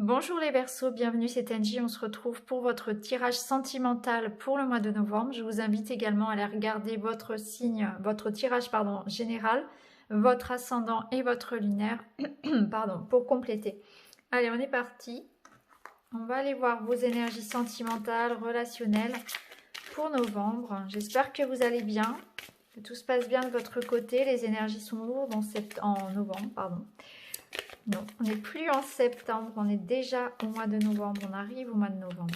Bonjour les Verseaux, bienvenue, c'est Angie. On se retrouve pour votre tirage sentimental pour le mois de novembre. Je vous invite également à aller regarder votre signe, votre tirage général, votre ascendant et votre lunaire pour compléter. Allez, on est parti. On va aller voir vos énergies sentimentales, relationnelles pour novembre. J'espère que vous allez bien, que tout se passe bien de votre côté. Les énergies sont lourdes en novembre, pardon. Non, on n'est plus en septembre, on est déjà au mois de novembre, on arrive au mois de novembre.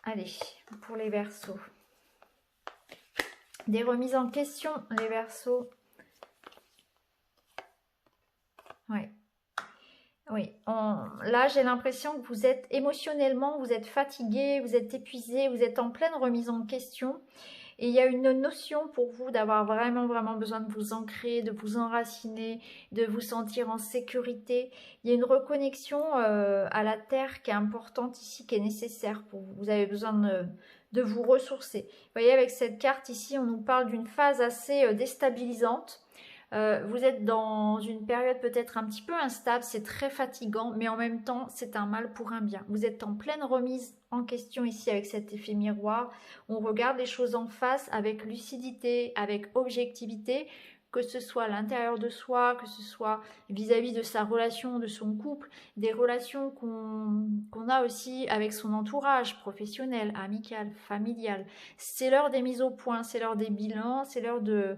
Allez, pour les Verseaux. Des remises en question, les Verseaux. Ouais. Oui, là j'ai l'impression que vous êtes émotionnellement, vous êtes fatigué, vous êtes épuisé, vous êtes en pleine remise en question. Et il y a une notion pour vous d'avoir vraiment besoin de vous ancrer, de vous enraciner, de vous sentir en sécurité. Il y a une reconnexion à la terre qui est importante ici, qui est nécessaire pour vous. Vous avez besoin de vous ressourcer. Vous voyez, avec cette carte ici, on nous parle d'une phase assez déstabilisante. Vous êtes dans une période peut-être un petit peu instable, c'est très fatigant, mais en même temps, c'est un mal pour un bien. Vous êtes en pleine remise en question ici avec cet effet miroir. On regarde les choses en face avec lucidité, avec objectivité, que ce soit à l'intérieur de soi, que ce soit vis-à-vis de sa relation, de son couple, des relations qu'on a aussi avec son entourage professionnel, amical, familial. C'est l'heure des mises au point, c'est l'heure des bilans, c'est l'heure de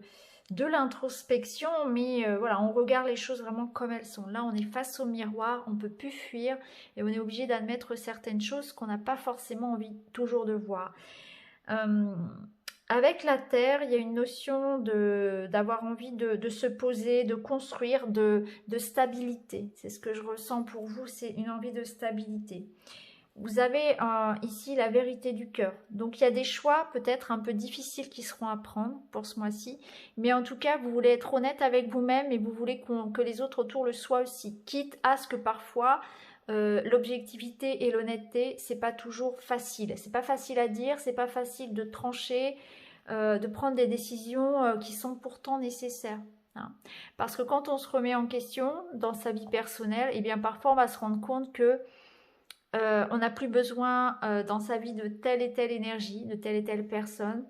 l'introspection, mais voilà, on regarde les choses vraiment comme elles sont. Là, on est face au miroir, on ne peut plus fuir et on est obligé d'admettre certaines choses qu'on n'a pas forcément envie toujours de voir. Avec la terre, il y a une notion d'avoir envie de se poser, de construire, de stabilité. C'est ce que je ressens pour vous, c'est une envie de stabilité. Vous avez ici la vérité du cœur. Donc il y a des choix peut-être un peu difficiles qui seront à prendre pour ce mois-ci. Mais en tout cas, vous voulez être honnête avec vous-même et vous voulez que les autres autour le soient aussi. Quitte à ce que parfois l'objectivité et l'honnêteté, c'est pas toujours facile. C'est pas facile à dire, c'est pas facile de trancher, de prendre des décisions qui sont pourtant nécessaires. Hein. Parce que quand on se remet en question dans sa vie personnelle, eh bien parfois on va se rendre compte que on n'a plus besoin dans sa vie de telle et telle énergie, de telle et telle personne.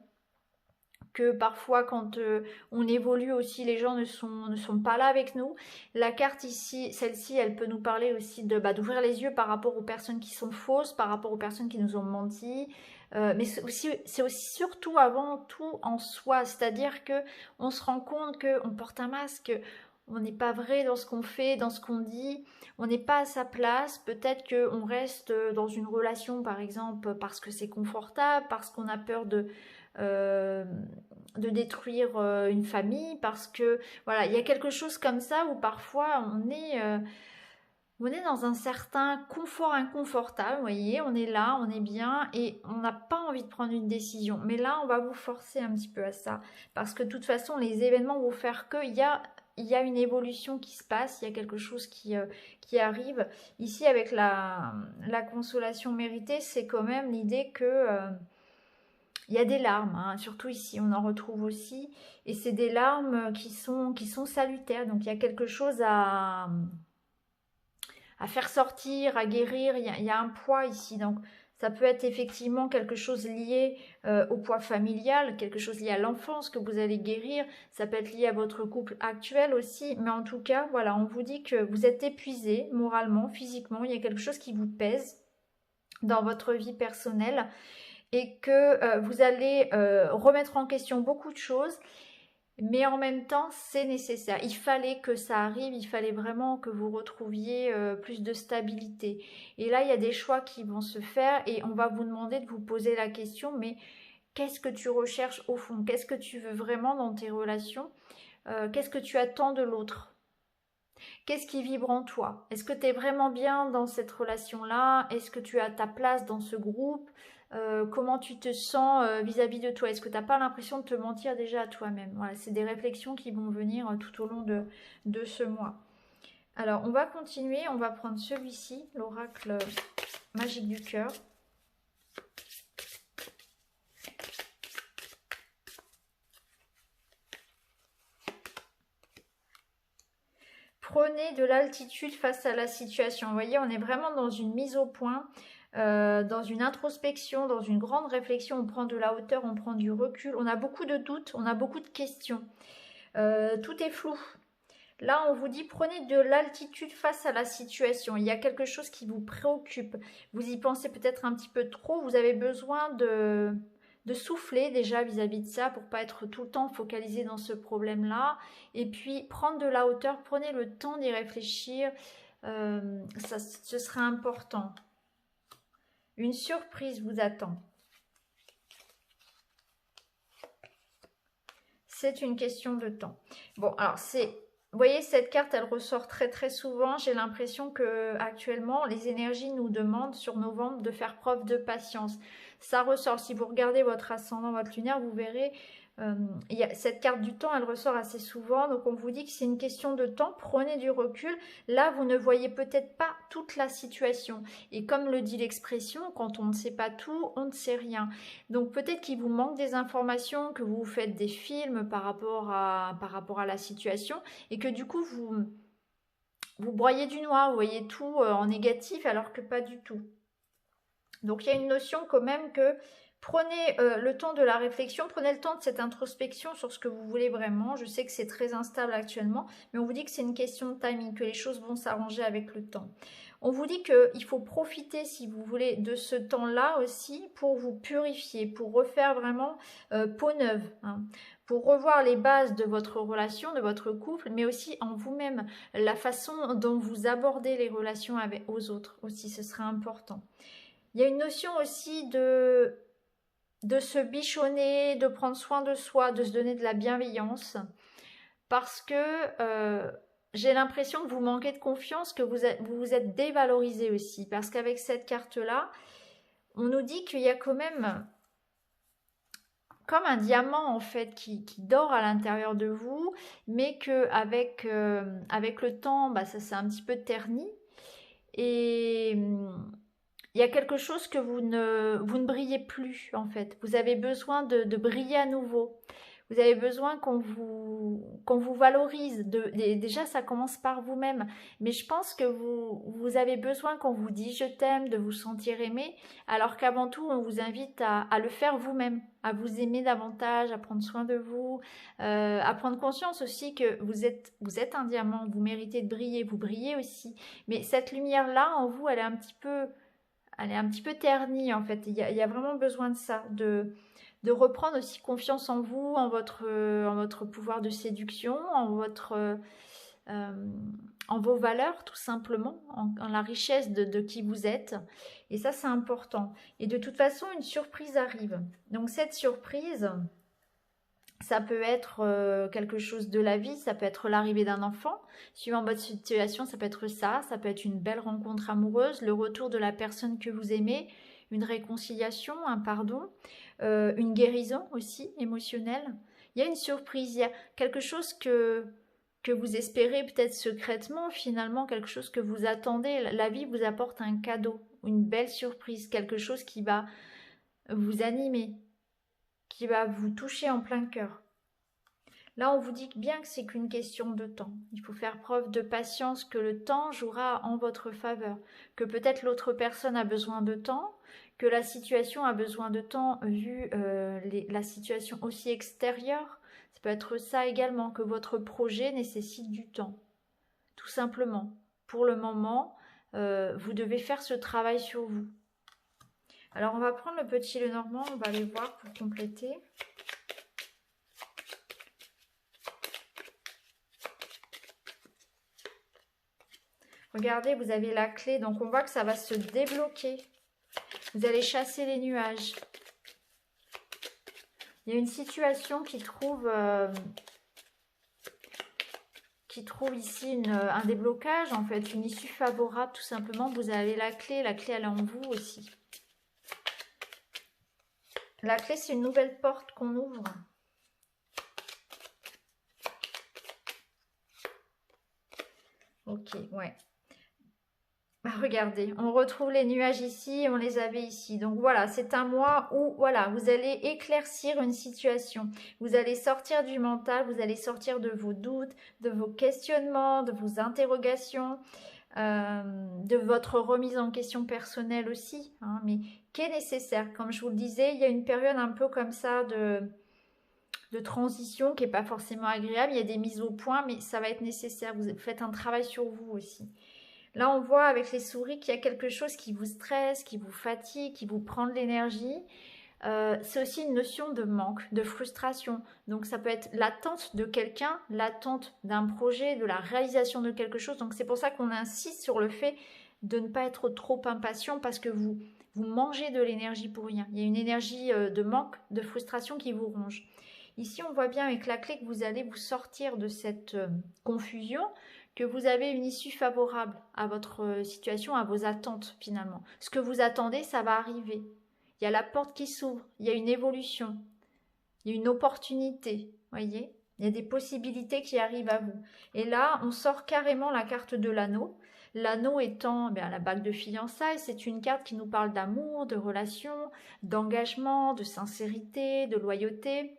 Que parfois quand on évolue aussi, les gens ne sont pas là avec nous. La carte ici, celle-ci, elle peut nous parler aussi d'ouvrir les yeux par rapport aux personnes qui sont fausses, par rapport aux personnes qui nous ont menti. Mais c'est aussi surtout avant tout en soi, c'est-à-dire que on se rend compte qu'on porte un masque, on n'est pas vrai dans ce qu'on fait, dans ce qu'on dit, on n'est pas à sa place, peut-être qu'on reste dans une relation par exemple parce que c'est confortable, parce qu'on a peur euh, de détruire une famille, parce que voilà, il y a quelque chose comme ça où parfois on est dans un certain confort inconfortable, vous voyez, on est là, on est bien et on n'a pas envie de prendre une décision. Mais là, on va vous forcer un petit peu à ça parce que de toute façon, les événements vont faire qu'il y a une évolution qui se passe, il y a quelque chose qui arrive. Ici, avec la consolation méritée, c'est quand même l'idée que il y a des larmes, hein, surtout ici, on en retrouve aussi. Et c'est des larmes qui sont salutaires. Donc il y a quelque chose à faire sortir, à guérir. Il y a un poids ici. Donc ça peut être effectivement quelque chose lié au poids familial, quelque chose lié à l'enfance que vous allez guérir. Ça peut être lié à votre couple actuel aussi. Mais en tout cas, voilà, on vous dit que vous êtes épuisé moralement, physiquement. Il y a quelque chose qui vous pèse dans votre vie personnelle et que vous allez remettre en question beaucoup de choses, mais en même temps, c'est nécessaire. Il fallait que ça arrive, il fallait vraiment que vous retrouviez plus de stabilité. Et là, il y a des choix qui vont se faire et on va vous demander de vous poser la question, mais qu'est-ce que tu recherches au fond? Qu'est-ce que tu veux vraiment dans tes relations? Qu'est-ce que tu attends de l'autre? Qu'est-ce qui vibre en toi? Est-ce que tu es vraiment bien dans cette relation-là? Est-ce que tu as ta place dans ce groupe? Comment tu te sens vis-à-vis de toi? Est-ce que tu n'as pas l'impression de te mentir déjà à toi-même? Voilà, c'est des réflexions qui vont venir tout au long de ce mois. Alors, on va continuer. On va prendre celui-ci, l'oracle magique du cœur. prenez de l'altitude face à la situation. Vous voyez, on est vraiment dans une mise au point, dans une introspection, dans une grande réflexion. On prend de la hauteur, on prend du recul. On a beaucoup de doutes, on a beaucoup de questions. Tout est flou. Là, on vous dit, prenez de l'altitude face à la situation. Il y a quelque chose qui vous préoccupe. Vous y pensez peut-être un petit peu trop. Vous avez besoin de souffler déjà vis-à-vis de ça pour pas être tout le temps focalisé dans ce problème-là. Et puis, prendre de la hauteur, prenez le temps d'y réfléchir. Ce sera important. Une surprise vous attend. C'est une question de temps. Bon, alors vous voyez, cette carte, elle ressort très très souvent. J'ai l'impression que actuellement, les énergies nous demandent sur novembre de faire preuve de patience. Ça ressort. Si vous regardez votre ascendant, votre lunaire, vous verrez, cette carte du temps, elle ressort assez souvent. Donc, on vous dit que c'est une question de temps. Prenez du recul. Là, vous ne voyez peut-être pas toute la situation. Et comme le dit l'expression, quand on ne sait pas tout, on ne sait rien. Donc, peut-être qu'il vous manque des informations, que vous faites des films par rapport à la situation et que du coup, vous broyez du noir, vous voyez tout en négatif alors que pas du tout. Donc, il y a une notion quand même que prenez le temps de la réflexion, prenez le temps de cette introspection sur ce que vous voulez vraiment. Je sais que c'est très instable actuellement, mais on vous dit que c'est une question de timing, que les choses vont s'arranger avec le temps. On vous dit qu'il faut profiter, si vous voulez, de ce temps-là aussi pour vous purifier, pour refaire vraiment peau neuve, hein, pour revoir les bases de votre relation, de votre couple, mais aussi en vous-même, la façon dont vous abordez les relations aux autres aussi, ce sera important. Il y a une notion aussi de se bichonner, de prendre soin de soi, de se donner de la bienveillance. Parce que j'ai l'impression que vous manquez de confiance, que vous vous êtes dévalorisé aussi. Parce qu'avec cette carte-là, on nous dit qu'il y a quand même comme un diamant en fait qui dort à l'intérieur de vous, mais qu'avec avec le temps, bah, ça s'est un petit peu terni. Et il y a quelque chose que vous ne brillez plus en fait. Vous avez besoin de briller à nouveau. Vous avez besoin qu'on vous valorise. Déjà, ça commence par vous-même. Mais je pense que vous avez besoin qu'on vous dise je t'aime, de vous sentir aimé. Alors qu'avant tout, on vous invite à le faire vous-même, à vous aimer davantage, à prendre soin de vous, à prendre conscience aussi que vous êtes un diamant, vous méritez de briller, vous brillez aussi. Mais cette lumière-là, en vous, elle est un petit peu ternie en fait. Il y a vraiment besoin de ça, de reprendre aussi confiance en vous, en votre pouvoir de séduction, en vos valeurs tout simplement, en la richesse de qui vous êtes. Et ça, c'est important. Et de toute façon, une surprise arrive. Donc cette surprise, ça peut être quelque chose de la vie, ça peut être l'arrivée d'un enfant. Suivant votre situation, ça peut être ça peut être une belle rencontre amoureuse, le retour de la personne que vous aimez, une réconciliation, un pardon, une guérison aussi émotionnelle. Il y a une surprise, il y a quelque chose que vous espérez peut-être secrètement, finalement quelque chose que vous attendez. La vie vous apporte un cadeau, une belle surprise, quelque chose qui va vous animer, qui va vous toucher en plein cœur. Là, on vous dit bien que c'est qu'une question de temps. Il faut faire preuve de patience, que le temps jouera en votre faveur, que peut-être l'autre personne a besoin de temps, que la situation a besoin de temps vu la situation aussi extérieure. Ça peut être ça également, que votre projet nécessite du temps. Tout simplement. Pour le moment, vous devez faire ce travail sur vous. Alors, on va prendre le petit Lenormand, on va aller voir pour compléter. Regardez, vous avez la clé, donc on voit que ça va se débloquer. Vous allez chasser les nuages. Il y a une situation qui trouve ici un déblocage, en fait, une issue favorable, tout simplement. Vous avez la clé elle est en vous aussi. La clé, c'est une nouvelle porte qu'on ouvre. Ok, ouais. regardez, on retrouve les nuages ici, on les avait ici. Donc voilà, c'est un mois où voilà, vous allez éclaircir une situation. Vous allez sortir du mental, vous allez sortir de vos doutes, de vos questionnements, de vos interrogations, de votre remise en question personnelle aussi, hein, mais qui est nécessaire. Comme je vous le disais, il y a une période un peu comme ça de transition qui n'est pas forcément agréable. Il y a des mises au point, mais ça va être nécessaire. Vous faites un travail sur vous aussi. Là, on voit avec les souris qu'il y a quelque chose qui vous stresse, qui vous fatigue, qui vous prend de l'énergie. C'est aussi une notion de manque, de frustration. Donc, ça peut être l'attente de quelqu'un, l'attente d'un projet, de la réalisation de quelque chose. Donc, c'est pour ça qu'on insiste sur le fait de ne pas être trop impatient parce que vous mangez de l'énergie pour rien. Il y a une énergie de manque, de frustration qui vous ronge. Ici, on voit bien avec la clé que vous allez vous sortir de cette confusion, que vous avez une issue favorable à votre situation, à vos attentes finalement. Ce que vous attendez, ça va arriver. Il y a la porte qui s'ouvre, il y a une évolution, il y a une opportunité, voyez. Il y a des possibilités qui arrivent à vous. Et là, on sort carrément la carte de l'anneau. L'anneau étant la bague de fiançailles, c'est une carte qui nous parle d'amour, de relation, d'engagement, de sincérité, de loyauté.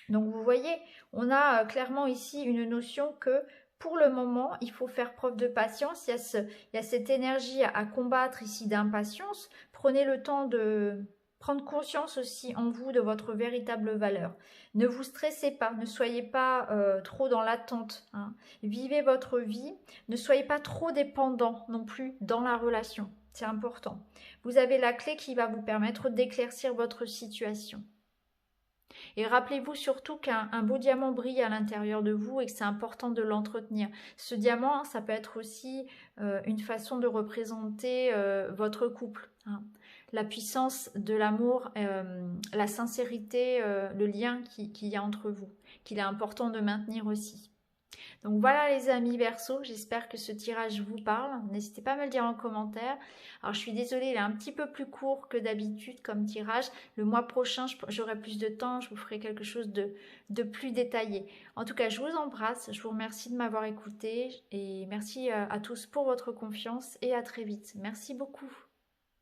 Donc vous voyez, on a clairement ici une notion que pour le moment, il faut faire preuve de patience. Il y a cette énergie à combattre ici d'impatience. Prenez le temps de prendre conscience aussi en vous de votre véritable valeur. Ne vous stressez pas, ne soyez pas trop dans l'attente, hein. Vivez votre vie, ne soyez pas trop dépendant non plus dans la relation. C'est important. Vous avez la clé qui va vous permettre d'éclaircir votre situation. Et rappelez-vous surtout qu'un beau diamant brille à l'intérieur de vous et que c'est important de l'entretenir. Ce diamant, ça peut être aussi une façon de représenter votre couple, hein. La puissance de l'amour, la sincérité, le lien qu'il y a entre vous, qu'il est important de maintenir aussi. Donc voilà les amis Verseau, j'espère que ce tirage vous parle. N'hésitez pas à me le dire en commentaire. Alors je suis désolée, il est un petit peu plus court que d'habitude comme tirage. Le mois prochain, j'aurai plus de temps, je vous ferai quelque chose de plus détaillé. En tout cas, je vous embrasse, je vous remercie de m'avoir écouté et merci à tous pour votre confiance et à très vite. Merci beaucoup.